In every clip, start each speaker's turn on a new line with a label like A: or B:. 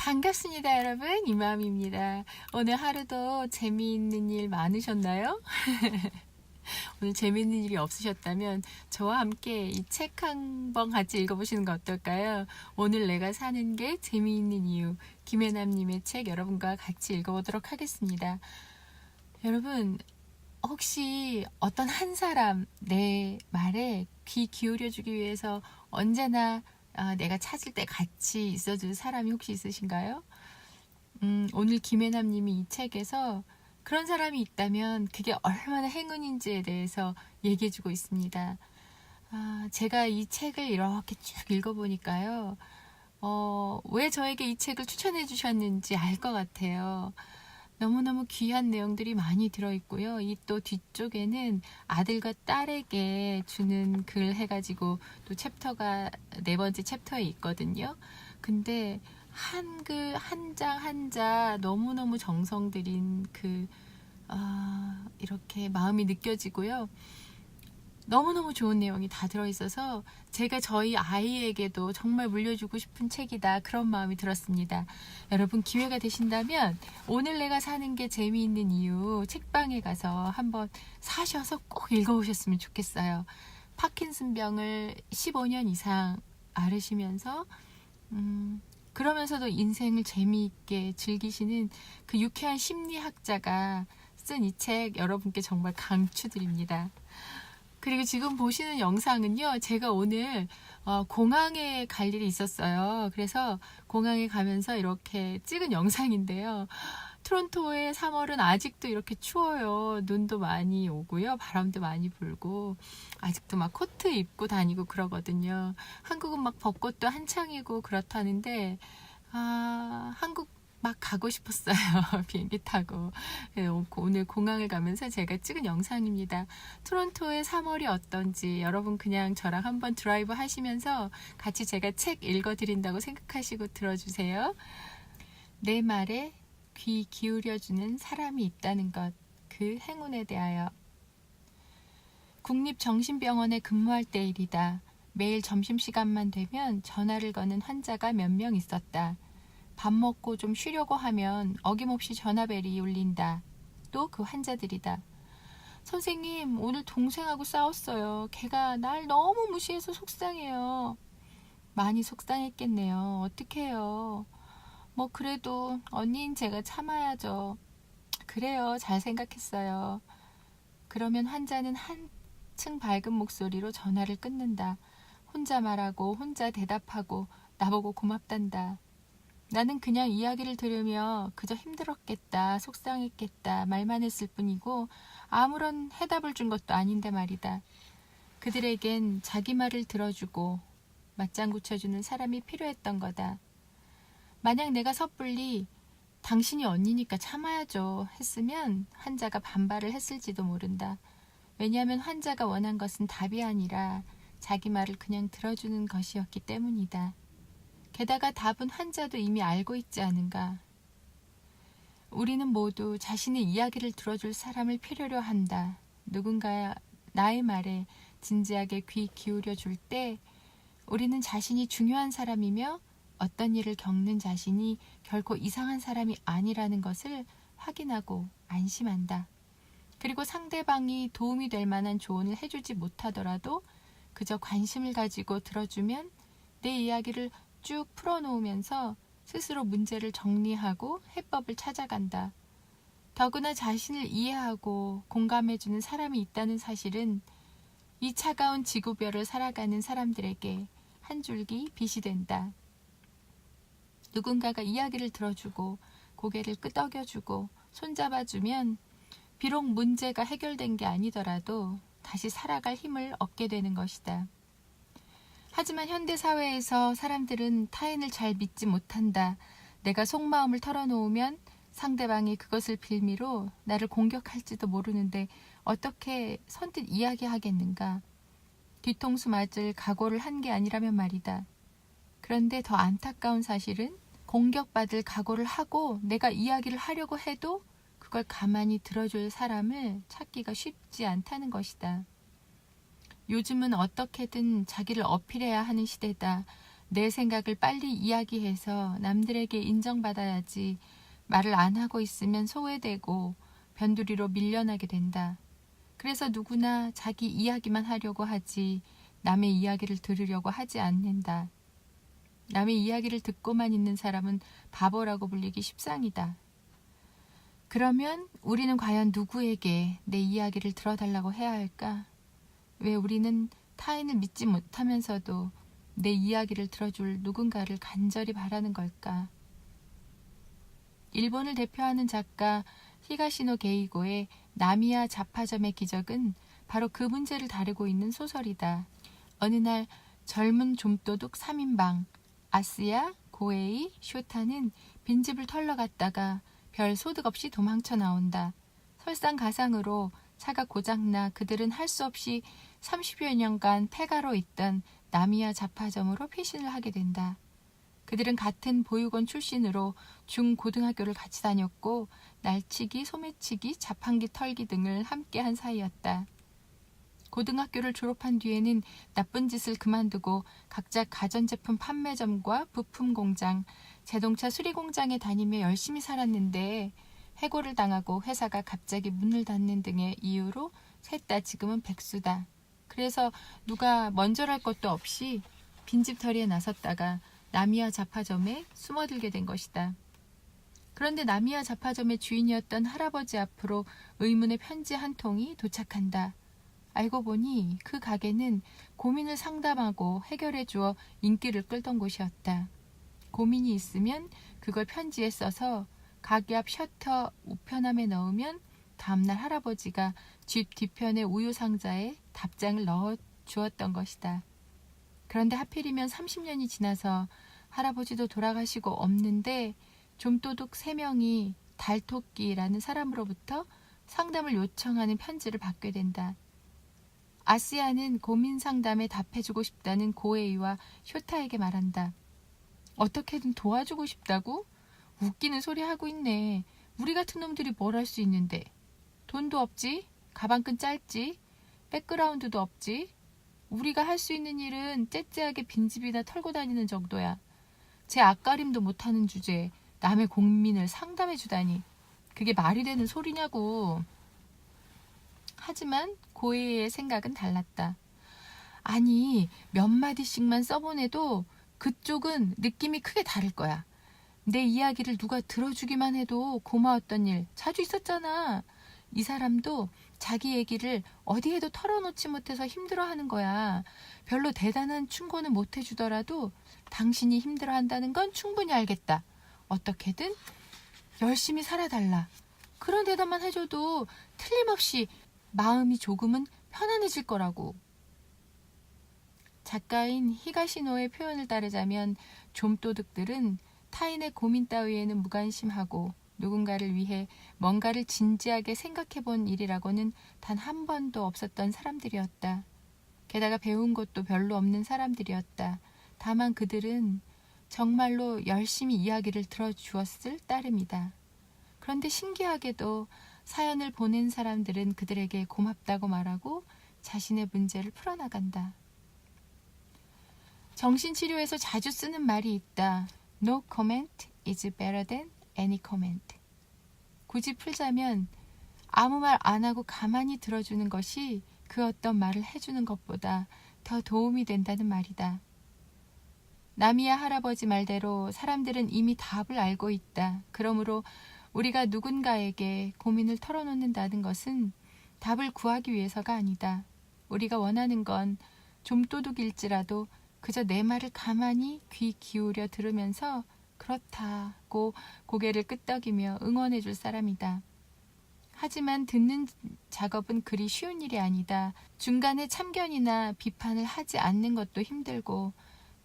A: 반갑습니다, 여러분. 이맘입니다. 오늘 하루도 재미있는 일 많으셨나요? 오늘 재미있는 일이 없으셨다면 저와 함께 이 책 한 번 같이 읽어보시는 거 어떨까요? 오늘 내가 사는 게 재미있는 이유, 김혜남님의 책 여러분과 같이 읽어보도록 하겠습니다. 여러분, 혹시 어떤 한 사람 내 말에 귀 기울여주기 위해서 언제나 내가 찾을 때 같이 있어줄 사람이 혹시 있으신가요? 오늘 김혜남님이 이 책에서 그런 사람이 있다면 그게 얼마나 행운인지에 대해서 얘기해주고 있습니다. 제가 이 책을 이렇게 쭉 읽어보니까요. 왜 저에게 이 책을 추천해 주셨는지 알 것 같아요. 너무너무 귀한 내용들이 많이 들어있고요. 이 또 뒤쪽에는 아들과 딸에게 주는 글 해가지고 또 챕터가 4번째 챕터에 있거든요. 근데 한글 한 장 한 장 너무너무 정성 들인 이렇게 마음이 느껴지고요. 너무너무 좋은 내용이 다 들어있어서 제가 저희 아이에게도 정말 물려주고 싶은 책이다, 그런 마음이 들었습니다. 여러분, 기회가 되신다면 오늘 내가 사는 게 재미있는 이유 책방에 가서 한번 사셔서 꼭 읽어보셨으면 좋겠어요. 파킨슨병을 15년 이상 앓으시면서 그러면서도 인생을 재미있게 즐기시는 그 유쾌한 심리학자가 쓴 이 책 여러분께 정말 강추드립니다. 그리고 지금 보시는 영상은요, 제가 오늘 공항에 갈 일이 있었어요. 그래서 공항에 가면서 이렇게 찍은 영상인데요. 토론토의 3월은 아직도 이렇게 추워요. 눈도 많이 오고요. 바람도 많이 불고 아직도 막 코트 입고 다니고 그러거든요. 한국은 막 벚꽃도 한창이고 그렇다는데 한국 막 가고 싶었어요. 비행기 타고. 오늘 공항을 가면서 제가 찍은 영상입니다. 토론토의 3월이 어떤지 여러분 그냥 저랑 한번 드라이브 하시면서 같이 제가 책 읽어드린다고 생각하시고 들어주세요. 내 말에 귀 기울여주는 사람이 있다는 것, 그 행운에 대하여. 국립정신병원에 근무할 때 일이다. 매일 점심시간만 되면 전화를 거는 환자가 몇 명 있었다. 밥 먹고 좀 쉬려고 하면 어김없이 전화벨이 울린다. 또 그 환자들이다. 선생님, 오늘 동생하고 싸웠어요. 걔가 날 너무 무시해서 속상해요. 많이 속상했겠네요. 어떡해요. 뭐 그래도 언니인 제가 참아야죠. 그래요, 잘 생각했어요. 그러면 환자는 한층 밝은 목소리로 전화를 끊는다. 혼자 말하고 혼자 대답하고 나보고 고맙단다. 나는 그냥 이야기를 들으며 그저 힘들었겠다, 속상했겠다 말만 했을 뿐이고 아무런 해답을 준 것도 아닌데 말이다. 그들에겐 자기 말을 들어주고 맞장구 쳐주는 사람이 필요했던 거다. 만약 내가 섣불리 당신이 언니니까 참아야죠 했으면 환자가 반발을 했을지도 모른다. 왜냐하면 환자가 원한 것은 답이 아니라 자기 말을 그냥 들어주는 것이었기 때문이다. 게다가 답은 환자도 이미 알고 있지 않은가. 우리는 모두 자신의 이야기를 들어줄 사람을 필요로 한다. 누군가 나의 말에 진지하게 귀 기울여 줄 때 우리는 자신이 중요한 사람이며 어떤 일을 겪는 자신이 결코 이상한 사람이 아니라는 것을 확인하고 안심한다. 그리고 상대방이 도움이 될 만한 조언을 해주지 못하더라도 그저 관심을 가지고 들어주면 내 이야기를 쭉 풀어놓으면서 스스로 문제를 정리하고 해법을 찾아간다. 더구나 자신을 이해하고 공감해주는 사람이 있다는 사실은 이 차가운 지구별을 살아가는 사람들에게 한 줄기 빛이 된다. 누군가가 이야기를 들어주고 고개를 끄덕여주고 손잡아주면 비록 문제가 해결된 게 아니더라도 다시 살아갈 힘을 얻게 되는 것이다. 하지만 현대사회에서 사람들은 타인을 잘 믿지 못한다. 내가 속마음을 털어놓으면 상대방이 그것을 빌미로 나를 공격할지도 모르는데 어떻게 선뜻 이야기하겠는가. 뒤통수 맞을 각오를 한 게 아니라면 말이다. 그런데 더 안타까운 사실은 공격받을 각오를 하고 내가 이야기를 하려고 해도 그걸 가만히 들어줄 사람을 찾기가 쉽지 않다는 것이다. 요즘은 어떻게든 자기를 어필해야 하는 시대다. 내 생각을 빨리 이야기해서 남들에게 인정받아야지 말을 안 하고 있으면 소외되고 변두리로 밀려나게 된다. 그래서 누구나 자기 이야기만 하려고 하지 남의 이야기를 들으려고 하지 않는다. 남의 이야기를 듣고만 있는 사람은 바보라고 불리기 십상이다. 그러면 우리는 과연 누구에게 내 이야기를 들어달라고 해야 할까? 왜 우리는 타인을 믿지 못하면서도 내 이야기를 들어줄 누군가를 간절히 바라는 걸까? 일본을 대표하는 작가 히가시노 게이고의 나미야 잡화점의 기적은 바로 그 문제를 다루고 있는 소설이다. 어느 날 젊은 좀도둑 3인방 아스야, 고에이, 쇼타는 빈집을 털러 갔다가 별 소득 없이 도망쳐 나온다. 설상가상으로 차가 고장나 그들은 할 수 없이 30여 년간 폐가로 있던 나미야 잡화점으로 피신을 하게 된다. 그들은 같은 보육원 출신으로 중고등학교를 같이 다녔고 날치기, 소매치기, 자판기 털기 등을 함께한 사이였다. 고등학교를 졸업한 뒤에는 나쁜 짓을 그만두고 각자 가전제품 판매점과 부품 공장, 자동차 수리 공장에 다니며 열심히 살았는데 해고를 당하고 회사가 갑자기 문을 닫는 등의 이유로 셋 다 지금은 백수다. 그래서 누가 먼저랄 것도 없이 빈집털이에 나섰다가 나미야 잡화점에 숨어들게 된 것이다. 그런데 나미야 잡화점의 주인이었던 할아버지 앞으로 의문의 편지 한 통이 도착한다. 알고 보니 그 가게는 고민을 상담하고 해결해 주어 인기를 끌던 곳이었다. 고민이 있으면 그걸 편지에 써서 가게 앞 셔터 우편함에 넣으면 다음날 할아버지가 집 뒤편의 우유 상자에 답장을 넣어 주었던 것이다. 그런데 하필이면 30년이 지나서 할아버지도 돌아가시고 없는데 좀도둑 3명이 달토끼라는 사람으로부터 상담을 요청하는 편지를 받게 된다. 아스야는 고민 상담에 답해주고 싶다는 고에이와 쇼타에게 말한다. 어떻게든 도와주고 싶다고? 웃기는 소리 하고 있네. 우리 같은 놈들이 뭘 할 수 있는데. 돈도 없지, 가방끈 짧지, 백그라운드도 없지. 우리가 할 수 있는 일은 째째하게 빈집이나 털고 다니는 정도야. 제 앞가림도 못하는 주제에 남의 고민을 상담해 주다니. 그게 말이 되는 소리냐고. 하지만 고에이의 생각은 달랐다. 아니, 몇 마디씩만 써보내도 그쪽은 느낌이 크게 다를 거야. 내 이야기를 누가 들어주기만 해도 고마웠던 일 자주 있었잖아. 이 사람도 자기 얘기를 어디에도 털어놓지 못해서 힘들어하는 거야. 별로 대단한 충고는 못 해주더라도 당신이 힘들어한다는 건 충분히 알겠다. 어떻게든 열심히 살아달라. 그런 대답만 해줘도 틀림없이 마음이 조금은 편안해질 거라고. 작가인 히가시노의 표현을 따르자면 좀도둑들은 타인의 고민 따위에는 무관심하고 누군가를 위해 뭔가를 진지하게 생각해 본 일이라고는 단 한 번도 없었던 사람들이었다. 게다가 배운 것도 별로 없는 사람들이었다. 다만 그들은 정말로 열심히 이야기를 들어주었을 따름이다. 그런데 신기하게도 사연을 보낸 사람들은 그들에게 고맙다고 말하고 자신의 문제를 풀어나간다. 정신치료에서 자주 쓰는 말이 있다. No comment is better than any comment. 굳이 풀자면 아무 말 안 하고 가만히 들어주는 것이 그 어떤 말을 해주는 것보다 더 도움이 된다는 말이다. 나미야 할아버지 말대로 사람들은 이미 답을 알고 있다. 그러므로 우리가 누군가에게 고민을 털어놓는다는 것은 답을 구하기 위해서가 아니다. 우리가 원하는 건 좀도둑일지라도 그저 내 말을 가만히 귀 기울여 들으면서 그렇다고 고개를 끄덕이며 응원해 줄 사람이다. 하지만 듣는 작업은 그리 쉬운 일이 아니다. 중간에 참견이나 비판을 하지 않는 것도 힘들고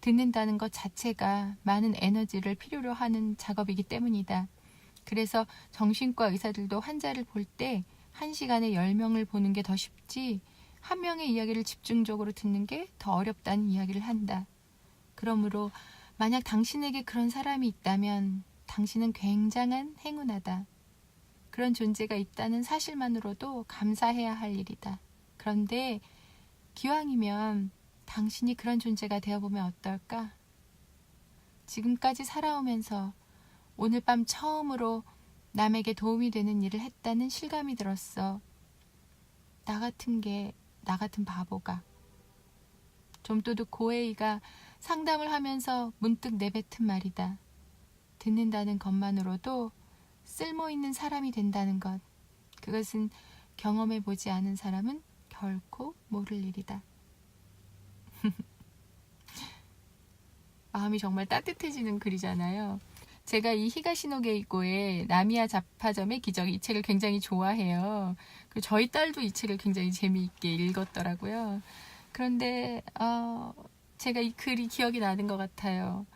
A: 듣는다는 것 자체가 많은 에너지를 필요로 하는 작업이기 때문이다. 그래서 정신과 의사들도 환자를 볼 때 1시간에 10명을 보는 게 더 쉽지 한 명의 이야기를 집중적으로 듣는 게 더 어렵다는 이야기를 한다. 그러므로 만약 당신에게 그런 사람이 있다면 당신은 굉장한 행운하다. 그런 존재가 있다는 사실만으로도 감사해야 할 일이다. 그런데 기왕이면 당신이 그런 존재가 되어보면 어떨까? 지금까지 살아오면서 오늘 밤 처음으로 남에게 도움이 되는 일을 했다는 실감이 들었어. 나 같은 바보가. 좀도둑 고에이가 상담을 하면서 문득 내뱉은 말이다. 듣는다는 것만으로도 쓸모있는 사람이 된다는 것. 그것은 경험해보지 않은 사람은 결코 모를 일이다. 마음이 정말 따뜻해지는 글이잖아요. 제가 이 히가시노 게이코의 나미야 잡화점의 기적, 이 책을 굉장히 좋아해요. 그리고 저희 딸도 이 책을 굉장히 재미있게 읽었더라고요. 그런데 제가 이 글이 기억이 나는 것 같아요.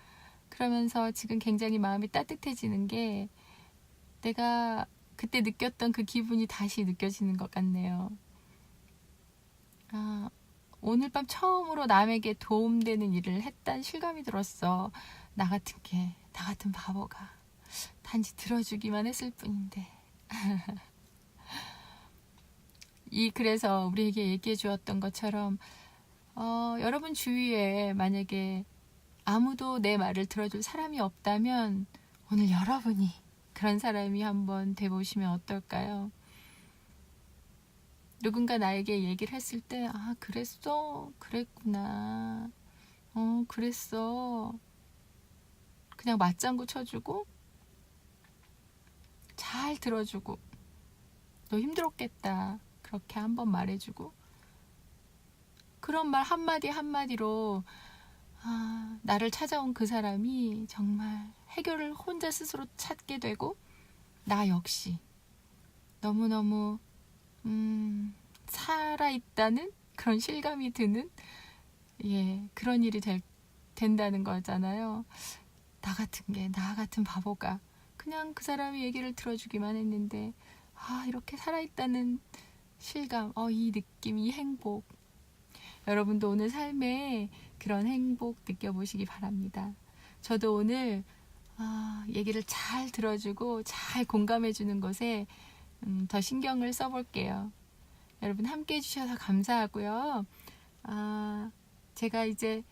A: 그러면서 지금 굉장히 마음이 따뜻해지는 게 내가 그때 느꼈던 그 기분이 다시 느껴지는 것 같네요. 오늘 밤 처음으로 남에게 도움되는 일을 했다는 실감이 들었어. 나 같은 바보가 단지 들어주기만 했을 뿐인데. 이 글에서 우리에게 얘기해 주었던 것처럼 여러분 주위에 만약에 아무도 내 말을 들어줄 사람이 없다면 오늘 여러분이 그런 사람이 한번 돼보시면 어떨까요? 누군가 나에게 얘기를 했을 때 그랬어? 그랬구나. 그랬어. 그냥 맞장구 쳐주고 잘 들어주고 너 힘들었겠다. 그렇게 한번 말해주고 그런 말 한마디 한마디로 나를 찾아온 그 사람이 정말 해결을 혼자 스스로 찾게 되고 나 역시 너무너무 살아있다는 그런 실감이 드는 그런 일이 된다는 거잖아요. 나 같은 바보가 그냥 그 사람이 얘기를 들어주기만 했는데 이렇게 살아있다는 실감, 이 느낌, 이 행복. 여러분도 오늘 삶에 그런 행복 느껴보시기 바랍니다. 저도 오늘 얘기를 잘 들어주고 잘 공감해주는 것에 더 신경을 써볼게요. 여러분 함께 해주셔서 감사하고요. 제가 이제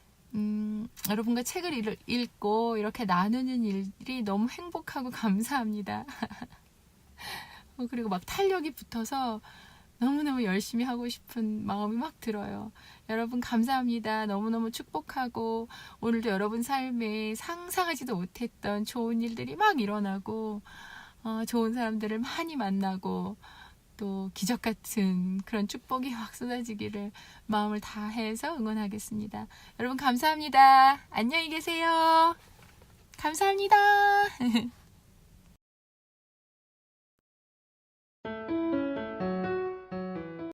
A: 여러분과 책을 읽고 이렇게 나누는 일이 너무 행복하고 감사합니다. 그리고 막 탄력이 붙어서 너무너무 열심히 하고 싶은 마음이 막 들어요. 여러분 감사합니다. 너무너무 축복하고 오늘도 여러분 삶에 상상하지도 못했던 좋은 일들이 막 일어나고 좋은 사람들을 많이 만나고 또 기적 같은 그런 축복이 막 쏟아지기를 마음을 다해서 응원하겠습니다. 여러분 감사합니다. 안녕히 계세요. 감사합니다.